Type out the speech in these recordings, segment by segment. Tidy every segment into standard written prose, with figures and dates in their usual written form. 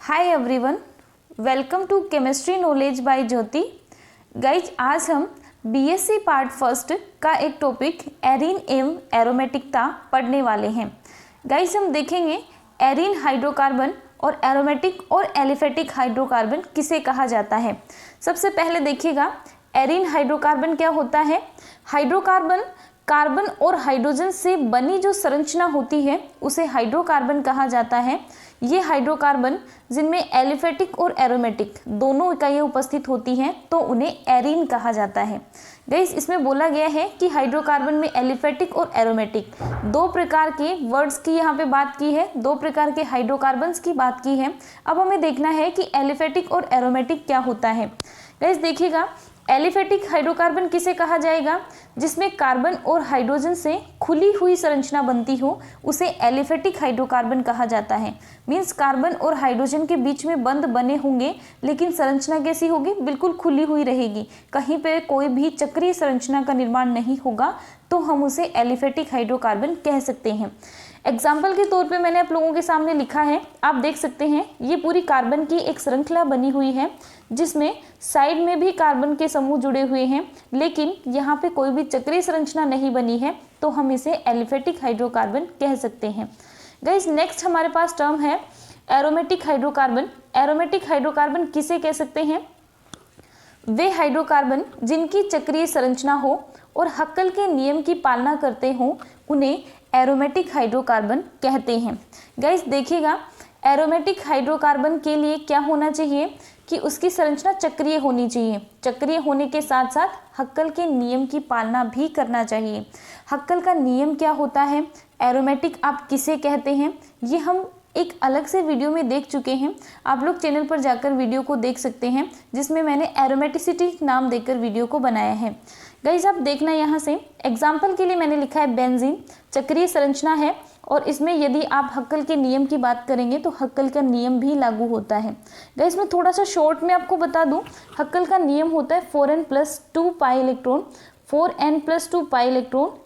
Hi everyone, welcome to chemistry knowledge by Jyoti. Guys, आज हम BSc part first का एक टॉपिक एरीन एवं एरोमेटिकता पढ़ने वाले हैं। गाइज, हम देखेंगे एरीन हाइड्रोकार्बन और एरोमेटिक और एलिफेटिक हाइड्रोकार्बन किसे कहा जाता है। सबसे पहले देखिएगा एरीन हाइड्रोकार्बन क्या होता है। हाइड्रोकार्बन कार्बन और हाइड्रोजन से बनी जो संरचना होती है उसे हाइड्रोकार्बन कहा जाता है। ये हाइड्रोकार्बन जिनमें एलिफेटिक और एरोमेटिक दोनों इकाइयाँ उपस्थित होती हैं तो उन्हें एरीन कहा जाता है। गाइस, इसमें बोला गया है कि हाइड्रोकार्बन में एलिफेटिक और एरोमेटिक दो प्रकार के वर्ड्स की यहाँ पे बात की है, दो प्रकार के हाइड्रोकार्बन्स की बात की है। अब हमें देखना है कि एलिफेटिक और एरोमेटिक क्या होता है। गाइस देखिएगा, एलिफेटिक हाइड्रोकार्बन किसे कहा जाएगा, जिसमें कार्बन और हाइड्रोजन से खुली हुई संरचना बनती हो उसे एलिफेटिक हाइड्रोकार्बन कहा जाता है। मीन्स कार्बन और हाइड्रोजन के बीच में बंध बने होंगे लेकिन संरचना कैसी होगी, बिल्कुल खुली हुई रहेगी, कहीं पे कोई भी चक्रीय संरचना का निर्माण नहीं होगा, तो हम उसे एलिफेटिक हाइड्रोकार्बन कह सकते हैं। एग्जाम्पल के तौर पे मैंने आप लोगों के सामने लिखा है, आप देख सकते हैं ये पूरी कार्बन की एक श्रृंखला बनी हुई है जिसमें साइड में भी कार्बन के समूह जुड़े हुए हैं, लेकिन यहाँ पे कोई भी चक्रीय संरचना नहीं बनी है, तो हम इसे एलिफेटिक हाइड्रोकार्बन कह सकते हैं। गाइस, नेक्स्ट हमारे पास टर्म है एरोमेटिक हाइड्रोकार्बन। एरोमेटिक हाइड्रोकार्बन किसे कह सकते हैं, वे हाइड्रोकार्बन जिनकी चक्रीय संरचना हो और हक्कल के नियम की पालना करते हो उन्हें एरोमेटिक हाइड्रोकार्बन कहते हैं। गाइस देखिएगा, एरोमेटिक हाइड्रोकार्बन के लिए क्या होना चाहिए कि उसकी संरचना चक्रीय होनी चाहिए। चक्रीय होने के साथ साथ हक्कल के नियम की पालना भी करना चाहिए। हक्कल का नियम क्या होता है, एरोमेटिक आप किसे कहते हैं, ये हम एक अलग से वीडियो में देख चुके हैं। आप लोग चैनल पर जाकर वीडियो को देख सकते हैं जिसमें मैंने एरोमेटिसिटी नाम देकर वीडियो को बनाया है। गाइस, आप देखना यहाँ से एग्जाम्पल के लिए मैंने लिखा है बेंजीन चक्रीय संरचना है और इसमें यदि आप हक्कल के नियम की बात करेंगे तो हक्कल का नियम भी लागू होता है। गाइस, मैं थोड़ा सा शॉर्ट में आपको बता दूं, हक्कल का नियम होता है 4n+2 pi electron. 4n+2 pi electron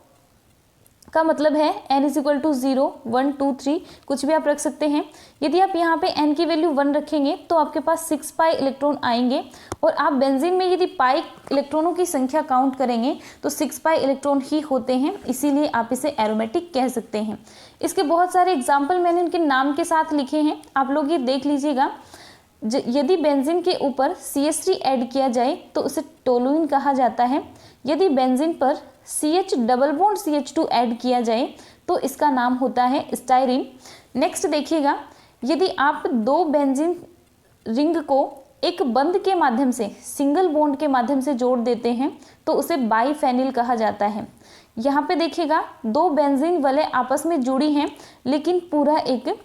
का मतलब है n = 0, 1, 2, 3 कुछ भी आप रख सकते हैं। यदि आप यहाँ पे n की वैल्यू 1 रखेंगे तो आपके पास 6 पाई इलेक्ट्रॉन आएंगे और आप बेंजीन में यदि पाई इलेक्ट्रॉनों की संख्या काउंट करेंगे तो 6 पाई इलेक्ट्रॉन ही होते हैं, इसीलिए आप इसे एरोमेटिक कह सकते हैं। इसके बहुत सारे एग्जाम्पल मैंने इनके नाम के साथ लिखे हैं, आप लोग ये देख लीजिएगा। यदि बेंजीन के ऊपर CH3 ऐड किया जाए तो उसे टोलुइन कहा जाता है। यदि बेंजीन पर CH double bond CH2 add किया जाए तो इसका नाम होता है स्टाइरिन। नेक्स्ट देखिएगा, यदि आप दो बेंजीन रिंग को एक बंध के माध्यम से सिंगल बॉन्ड के माध्यम से जोड़ देते हैं तो उसे बाईफेनिल कहा जाता है। यहाँ पे देखिएगा, दो बेंजीन वाले आपस में जुड़ी हैं लेकिन पूरा एक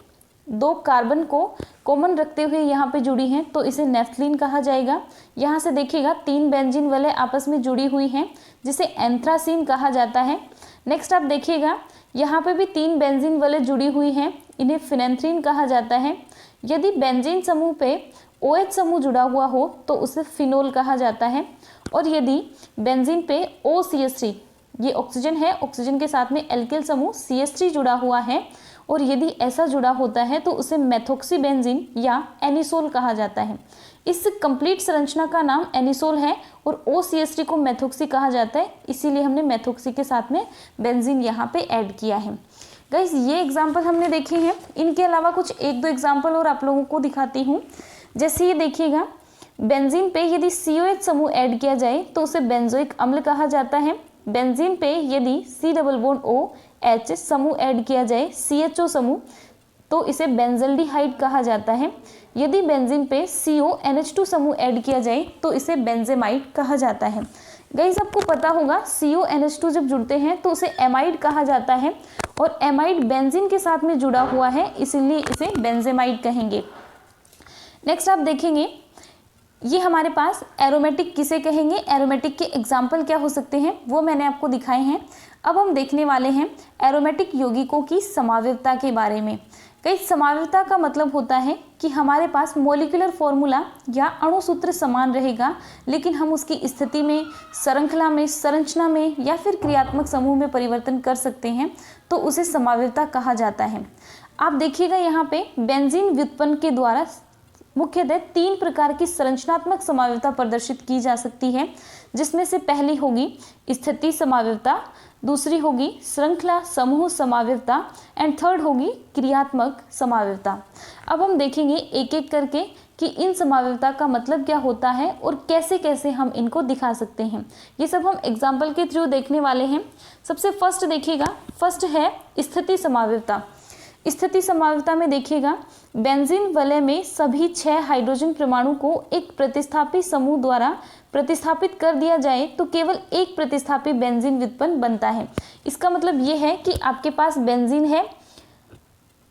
दो कार्बन को कॉमन रखते हुए यहाँ पे जुड़ी हैं तो इसे नेफ्थलीन कहा जाएगा। यहाँ से देखिएगा, तीन बेंजीन वाले आपस में जुड़ी हुई हैं जिसे एंथ्रासीन कहा जाता है। नेक्स्ट आप देखिएगा, यहाँ पे भी तीन बेंजीन वाले जुड़ी हुई हैं, इन्हें फिनेंथ्रीन कहा जाता है। यदि बेंजीन समूह पे OH समूह जुड़ा हुआ हो तो उसे फिनोल कहा जाता है। और यदि बेंजीन पे OCH3, ये ऑक्सीजन है, ऑक्सीजन के साथ में एल्किल समूह CH3 जुड़ा हुआ है और यदि ऐसा जुड़ा होता है तो उसे मेथोक्सीबेंजीन या एनिसोल कहा जाता है। इस कंप्लीट संरचना का नाम एनिसोल है और OCH3 को मेथोक्सी कहा जाता है, इसीलिए हमने मेथोक्सी के साथ में बेंजीन यहाँ पे ऐड किया है। गाइस, ये एग्जाम्पल हमने देखे हैं, इनके अलावा कुछ एक दो एग्जाम्पल और आप लोगों को दिखाती हूँ। जैसे ये देखिएगा, बेंजीन पे यदि COH समूह ऐड किया जाए तो उसे बेंजोइक अम्ल कहा जाता है। बेंजीन पे यदि C डबल बॉन्ड OH समूह ऐड किया जाए CHO समूह तो इसे बेंजल्डिहाइड कहा जाता है। यदि बेंजीन पे CONH2 समूह ऐड किया जाए तो इसे बेंजेमाइड कहा जाता है। गाइस, आपको पता होगा CONH2 जब जुड़ते हैं तो उसे एमाइड कहा जाता है और एमाइड बेंजीन के साथ में जुड़ा हुआ है, इसीलिए इसे बेंजेमाइड कहेंगे। नेक्स्ट आप देखेंगे, ये हमारे पास एरोमेटिक किसे कहेंगे, एरोमेटिक के एग्जाम्पल क्या हो सकते हैं वो मैंने आपको दिखाए हैं। अब हम देखने वाले हैं एरोमेटिक यौगिकों की समावयवता के बारे में। कई समावयवता का मतलब होता है कि हमारे पास मॉलिक्यूलर फॉर्मूला या अणुसूत्र समान रहेगा लेकिन हम उसकी स्थिति में, श्रृंखला में, संरचना में या फिर क्रियात्मक समूह में परिवर्तन कर सकते हैं, तो उसे समावयवता कहा जाता है। आप देखिएगा यहाँ पे बेंजीन व्युत्पन्न के द्वारा मुख्यतः 3 प्रकार की संरचनात्मक समावयवता प्रदर्शित की जा सकती है, जिसमें से पहली होगी स्थिति समावयवता, दूसरी होगी श्रृंखला समूह समावयवता एंड थर्ड होगी क्रियात्मक समावयवता। अब हम देखेंगे एक एक करके कि इन समावयवता का मतलब क्या होता है और कैसे कैसे हम इनको दिखा सकते हैं। ये सब हम एग्जाम्पल के थ्रू देखने वाले हैं। सबसे फर्स्ट देखिएगा, फर्स्ट है स्थिति समावयवता। स्थिति समावयवता में देखिएगा, बेंजीन वलय में सभी 6 हाइड्रोजन परमाणु को एक प्रतिस्थापी समूह द्वारा प्रतिस्थापित कर दिया जाए तो केवल एक प्रतिस्थापी बेंजीन व्युत्पन्न बनता है। इसका मतलब ये है कि आपके पास बेंजीन है,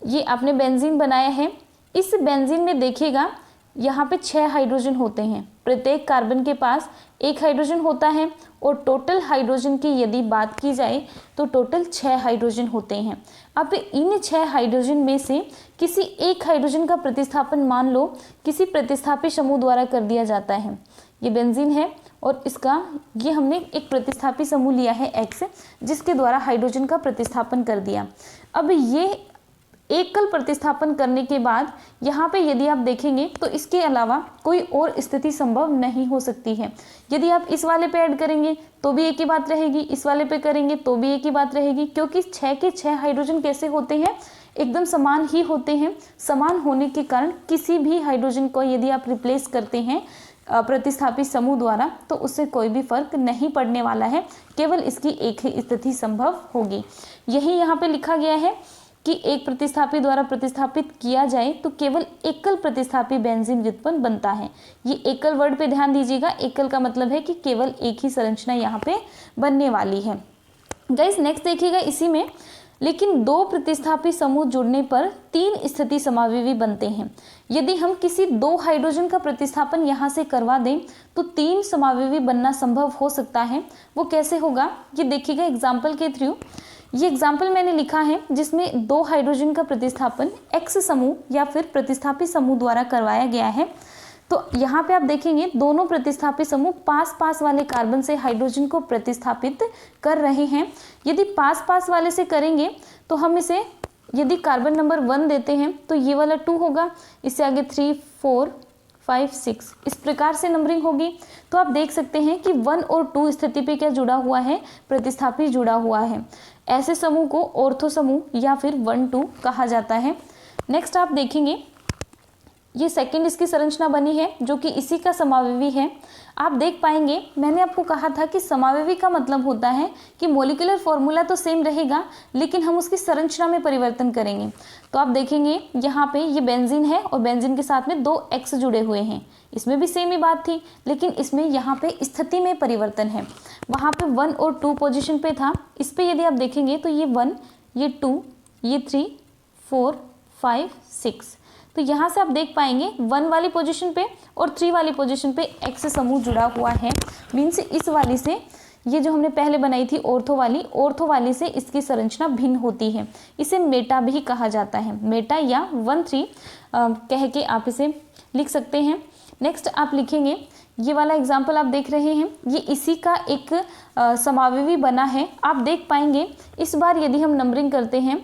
ये आपने बेंजीन बनाया है। इस बेंजीन में देखिएगा यहाँ पे 6 हाइड्रोजन होते हैं, प्रत्येक कार्बन के पास 1 हाइड्रोजन होता है और टोटल हाइड्रोजन की यदि बात की जाए तो टोटल 6 हाइड्रोजन होते हैं। अब इन 6 हाइड्रोजन में से किसी एक हाइड्रोजन का प्रतिस्थापन मान लो किसी प्रतिस्थापी समूह द्वारा कर दिया जाता है। ये बेंजीन है और इसका ये हमने एक प्रतिस्थापी समूह लिया है X, जिसके द्वारा हाइड्रोजन का प्रतिस्थापन कर दिया। अब ये एकल प्रतिस्थापन करने के बाद यहाँ पे यदि आप देखेंगे तो इसके अलावा कोई और स्थिति संभव नहीं हो सकती है। यदि आप इस वाले पे ऐड करेंगे तो भी एक ही बात रहेगी, इस वाले पे करेंगे तो भी एक ही बात रहेगी, क्योंकि 6 के 6 हाइड्रोजन कैसे होते हैं, एकदम समान ही होते हैं। समान होने के कारण किसी भी हाइड्रोजन को यदि आप रिप्लेस करते हैं प्रतिस्थापी समूह द्वारा तो उससे कोई भी फर्क नहीं पड़ने वाला है, केवल इसकी एक ही स्थिति संभव होगी। यही यहाँ पे लिखा गया है कि एक प्रतिस्थापी द्वारा प्रतिस्थापित किया जाए तो केवल एकल प्रतिस्थापी बेंजीन व्युत्पन्न बनता है। ये एकल वर्ड पे ध्यान दीजिएगा, एकल का मतलब है कि केवल एक ही संरचना यहाँ पे बनने वाली है। गाइस नेक्स्ट देखिएगा इसी में, लेकिन 2 प्रतिस्थापी समूह जुड़ने पर 3 स्थिति समावयवी बनते हैं। यदि हम किसी 2 हाइड्रोजन का प्रतिस्थापन यहाँ से करवा दें तो 3 समावयवी बनना संभव हो सकता है। वो कैसे होगा ये देखिएगा एग्जाम्पल के थ्रू। ये एग्जाम्पल मैंने लिखा है जिसमें 2 हाइड्रोजन का प्रतिस्थापन X समूह या फिर प्रतिस्थापी समूह द्वारा करवाया गया है। तो यहाँ पे आप देखेंगे दोनों प्रतिस्थापी समूह पास पास वाले कार्बन से हाइड्रोजन को प्रतिस्थापित कर रहे हैं। यदि पास पास वाले से करेंगे तो हम इसे यदि कार्बन नंबर 1 देते हैं तो ये वाला 2 होगा, इससे आगे 3, 4, 5, 6 इस प्रकार से नंबरिंग होगी। तो आप देख सकते हैं कि 1 और 2 स्थिति पे क्या जुड़ा हुआ है, प्रतिस्थापी जुड़ा हुआ है। ऐसे समूह को ऑर्थो समूह या फिर 1-2 कहा जाता है। नेक्स्ट आप देखेंगे ये सेकंड इसकी संरचना बनी है जो कि इसी का समावयवी है। आप देख पाएंगे मैंने आपको कहा था कि समावयवी का मतलब होता है कि मॉलिक्यूलर फॉर्मूला तो सेम रहेगा लेकिन हम उसकी संरचना में परिवर्तन करेंगे। तो आप देखेंगे यहाँ पे ये बेंजीन है और बेंजीन के साथ में 2 X जुड़े हुए हैं, इसमें भी सेम ही बात थी, लेकिन इसमें यहाँ पे स्थिति में परिवर्तन है। वहाँ पे 1 और 2 पोजीशन पे था, इस पे यदि आप देखेंगे तो ये 1, ये 2, ये 3, 4, 5, 6। तो यहाँ से आप देख पाएंगे 1 वाली पोजीशन पे और 3 वाली पोजीशन पे X समूह जुड़ा हुआ है। मीन्स इस वाली से ये जो हमने पहले बनाई थी ऑर्थो वाली से इसकी संरचना भिन्न होती है। इसे मेटा भी कहा जाता है, मेटा या 1-3 कह के आप इसे लिख सकते हैं। नेक्स्ट आप लिखेंगे ये वाला एग्जाम्पल आप देख रहे हैं, ये इसी का एक समावयवी बना है। आप देख पाएंगे इस बार यदि हम नंबरिंग करते हैं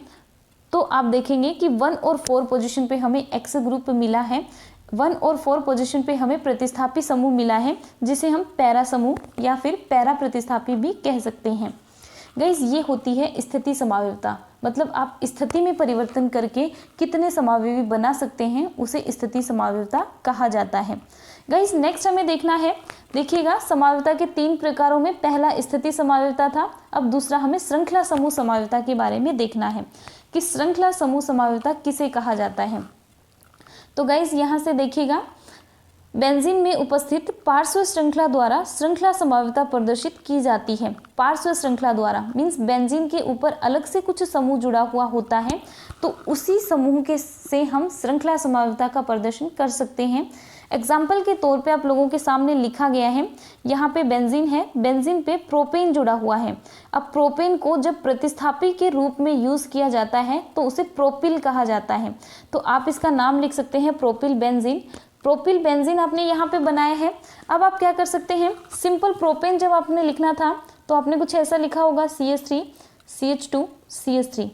तो आप देखेंगे कि 1 और 4 पोजीशन पे हमें X ग्रुप मिला है, 1 और 4 पोजीशन पे हमें प्रतिस्थापी समूह मिला है जिसे हम पैरा समूह या फिर पैरा प्रतिस्थापी भी कह सकते हैं। गाइस ये होती है स्थिति समावयवता, मतलब आप स्थिति में परिवर्तन करके कितने समावयवी बना सकते हैं उसे स्थिति समावयवता कहा जाता है। गाइस नेक्स्ट हमें देखना है, देखिएगा समावयवता के 3 प्रकारों में पहला स्थिति समावयवता था, अब दूसरा हमें श्रृंखला समूह समावयवता के बारे में देखना है कि श्रृंखला समूह समावयवता किसे कहा जाता है। तो गाइस यहाँ से देखिएगा बेंजीन में उपस्थित पार्श्व श्रृंखला द्वारा श्रृंखला समावयवता प्रदर्शित की जाती है। पार्श्व श्रृंखला द्वारा मीन्स बेंजीन के ऊपर अलग से कुछ समूह जुड़ा हुआ होता है तो उसी समूह के से हम श्रृंखला समावयवता का प्रदर्शन कर सकते हैं। एग्जाम्पल के तौर पे आप लोगों के सामने लिखा गया है, यहाँ पे बेंजीन है, बेंजीन पे प्रोपेन जुड़ा हुआ है। अब प्रोपेन को जब प्रतिस्थापी के रूप में यूज़ किया जाता है तो उसे प्रोपिल कहा जाता है। तो आप इसका नाम लिख सकते हैं प्रोपिल बेंजीन। प्रोपिल बेंजीन आपने यहाँ पे बनाया है। अब आप क्या कर सकते हैं, सिंपल प्रोपेन जब आपने लिखना था तो आपने कुछ ऐसा लिखा होगा CH3 CH2 CH3।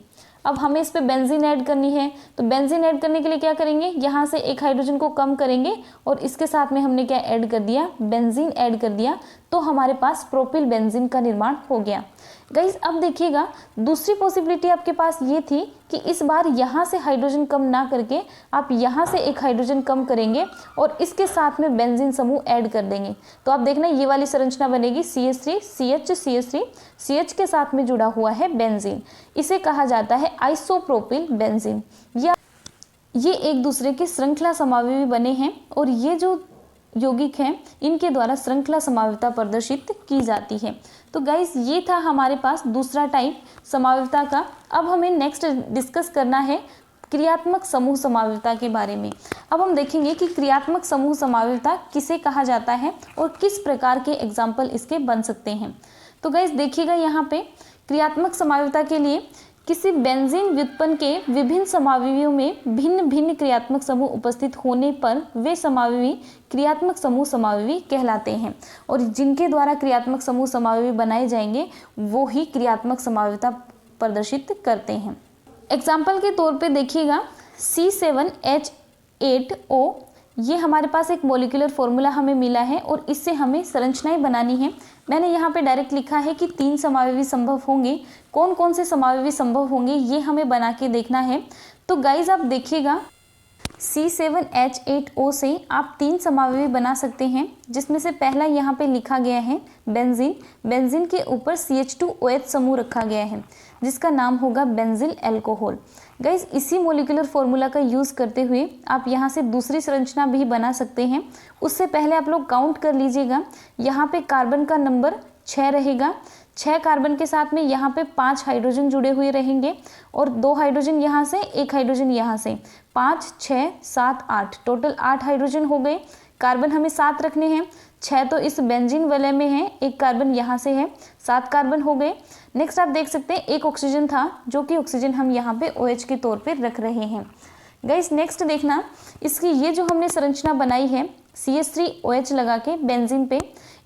अब हमें इस पे बेंजीन ऐड करनी है, तो बेंजीन ऐड करने के लिए क्या करेंगे, यहाँ से एक हाइड्रोजन को कम करेंगे और इसके साथ में हमने क्या ऐड कर दिया, बेंजीन ऐड कर दिया, तो हमारे पास प्रोपिल बेंजीन का निर्माण हो गया। गाइस अब देखिएगा, दूसरी पॉसिबिलिटी आपके पास ये थी कि इस बार यहाँ से हाइड्रोजन कम ना करके आप यहाँ से एक हाइड्रोजन कम करेंगे और इसके साथ में बेंजीन समूह ऐड कर देंगे। तो आप देखना ये वाली संरचना बनेगी CH3 CH CH3, CH के साथ में जुड़ा हुआ है बेंजीन। इसे कहा जाता है आइसोप्रोपिल बेंजीन। या ये एक दूसरे के श्रृंखला समावयवी बने हैं और ये जो यौगिक हैं इनके द्वारा श्रृंखला समावयवता प्रदर्शित की जाती है। तो गाइस ये था हमारे पास दूसरा टाइप समावयवता का। अब हमें नेक्स्ट डिस्कस करना है क्रियात्मक समूह समावयवता के बारे में। अब हम देखेंगे कि क्रियात्मक समूह समावयवता किसे कहा जाता है और किस प्रकार के एग्जाम्पल इसके बन सकते हैं। तो गाइस देखिएगा, यहाँ पे क्रियात्मक समावयवता के लिए किसी बेंजीन व्युत्पन्न के विभिन्न समावयवियों में भिन्न भिन्न क्रियात्मक समूह उपस्थित होने पर वे समावयवी क्रियात्मक समूह समावयवी कहलाते हैं और जिनके द्वारा क्रियात्मक समूह समावयवी बनाए जाएंगे वो ही क्रियात्मक समावयवता प्रदर्शित करते हैं। एग्जाम्पल के तौर पे देखिएगा, C7H8O, ये हमारे पास एक मॉलिक्यूलर फॉर्मूला हमें मिला है और इससे हमें संरचनाएं बनानी है। मैंने यहाँ पे डायरेक्ट लिखा है कि 3 समावयवी संभव होंगे। कौन कौन से समावयवी संभव होंगे ये हमें बना के देखना है। तो गाइज आप देखिएगा, C7H8O से आप 3 समावयवी बना सकते हैं, जिसमें से पहला यहाँ पे लिखा गया है बेंजीन। बेंजीन के ऊपर CH2OH समूह रखा गया है जिसका नाम होगा बेंजिल अल्कोहल। गाइज इसी मॉलिक्यूलर फॉर्मूला का यूज़ करते हुए आप यहाँ से दूसरी संरचना भी बना सकते हैं। उससे पहले आप लोग काउंट कर लीजिएगा, यहाँ पे कार्बन का नंबर 6 रहेगा। 6 कार्बन के साथ में यहाँ पे 5 हाइड्रोजन जुड़े हुए रहेंगे और 2 हाइड्रोजन यहाँ से, 1 हाइड्रोजन यहाँ से, 5 6 7 8, टोटल 8 हाइड्रोजन हो गए। कार्बन हमें 7 रखने हैं, 6 तो इस बेंजीन वलय में है, 1 कार्बन यहाँ से है, 7 कार्बन हो गए। नेक्स्ट आप देख सकते हैं 1 ऑक्सीजन था, जो कि ऑक्सीजन हम यहाँ पे OH के तौर पे रख रहे हैं। गाइस नेक्स्ट देखना, इसकी ये जो हमने संरचना बनाई है CH3OH लगा के बेंजीन पे,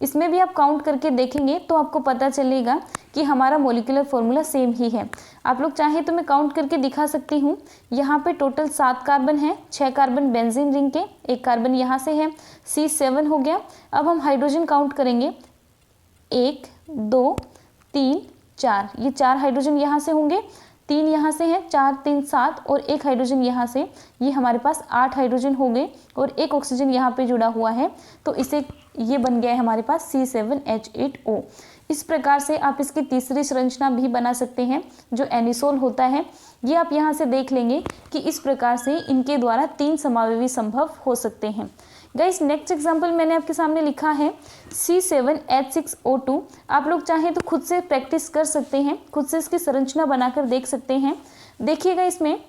इसमें भी आप काउंट करके देखेंगे तो आपको पता चलेगा कि हमारा मॉलिक्यूलर फॉर्मूला सेम ही है। आप लोग चाहे तो मैं काउंट करके दिखा सकती हूँ। यहाँ पे टोटल 7 कार्बन है, 6 कार्बन बेंजीन रिंग के, 1 कार्बन यहाँ से है, C7 हो गया। अब हम हाइड्रोजन काउंट करेंगे, 1 2 3 4, ये 4 हाइड्रोजन यहाँ से होंगे, 3 यहाँ से है, 4 3 7 और 1 हाइड्रोजन यहाँ से, ये हमारे पास 8 हाइड्रोजन हो गए और 1 ऑक्सीजन यहाँ पे जुड़ा हुआ है, तो इसे ये बन गया है हमारे पास C7H8O। इस प्रकार से आप इसकी तीसरी संरचना भी बना सकते हैं जो एनिसोल होता है। ये आप यहाँ से देख लेंगे कि इस प्रकार से इनके द्वारा 3 समावयवी संभव हो सकते हैं। गाइस नेक्स्ट एग्जांपल मैंने आपके सामने लिखा है C7H6O2। आप लोग चाहें तो खुद से प्रैक्टिस कर सकते हैं, खुद से इसकी संरचना बनाकर देख सकते हैं। देखिएगा इसमें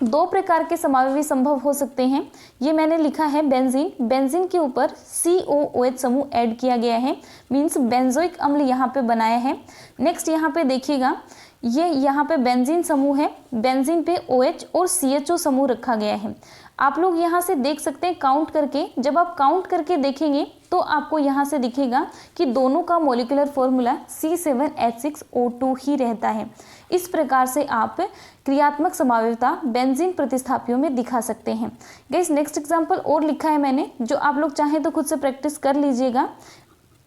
2 प्रकार के समावयवी संभव हो सकते हैं। ये मैंने लिखा है बेंजीन, बेंजीन के ऊपर COOH समूह ऐड किया गया है, मीन्स बेंजोइक अम्ल यहाँ पे बनाया है। नेक्स्ट यहाँ पे देखिएगा, ये यहाँ पे बेंजीन समूह है, बेंजीन पे OH और CHO समूह रखा गया है। आप लोग यहाँ से देख सकते हैं काउंट करके, जब आप काउंट करके देखेंगे तो आपको यहाँ से दिखेगा कि दोनों का मॉलिक्यूलर फॉर्मूला C7H6O2 ही रहता है। इस प्रकार से आप क्रियात्मक समावयवता बेंजीन प्रतिस्थापियों में दिखा सकते हैं। गाइस नेक्स्ट एग्जांपल और लिखा है मैंने, जो आप लोग चाहें तो खुद से प्रैक्टिस कर लीजिएगा।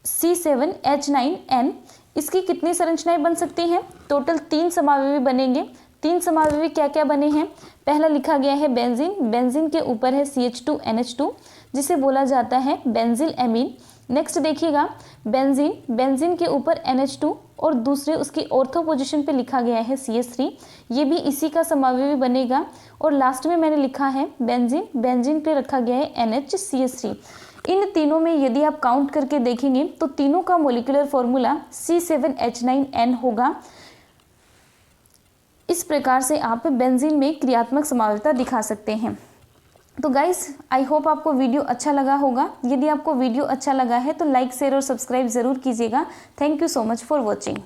C7H9N, इसकी कितनी संरचनाएं बन सकती हैं? टोटल 3 समावयवी बनेंगे। 3 समावयवी क्या क्या बने हैं? पहला लिखा गया है बेंजीन, बेंजीन के ऊपर है CH2NH2 जिसे बोला जाता है बेंजिल एमीन। नेक्स्ट देखिएगा बेंजीन, बेंजीन के ऊपर NH2 और दूसरे उसकी ऑर्थो पोजीशन पे लिखा गया है CH3, ये भी इसी का समावयवी बनेगा। और लास्ट में मैंने लिखा है बेंजीन, बेंजीन पे रखा गया है NHCH3। इन तीनों में यदि आप काउंट करके देखेंगे तो तीनों का मॉलिक्यूलर फॉर्मूला C7H9N होगा। इस प्रकार से आप बेंजीन में क्रियात्मक समावयवता दिखा सकते हैं। तो गाइस आई होप आपको वीडियो अच्छा लगा होगा। यदि आपको वीडियो अच्छा लगा है तो लाइक शेयर और सब्सक्राइब ज़रूर कीजिएगा। Thank you so much for watching.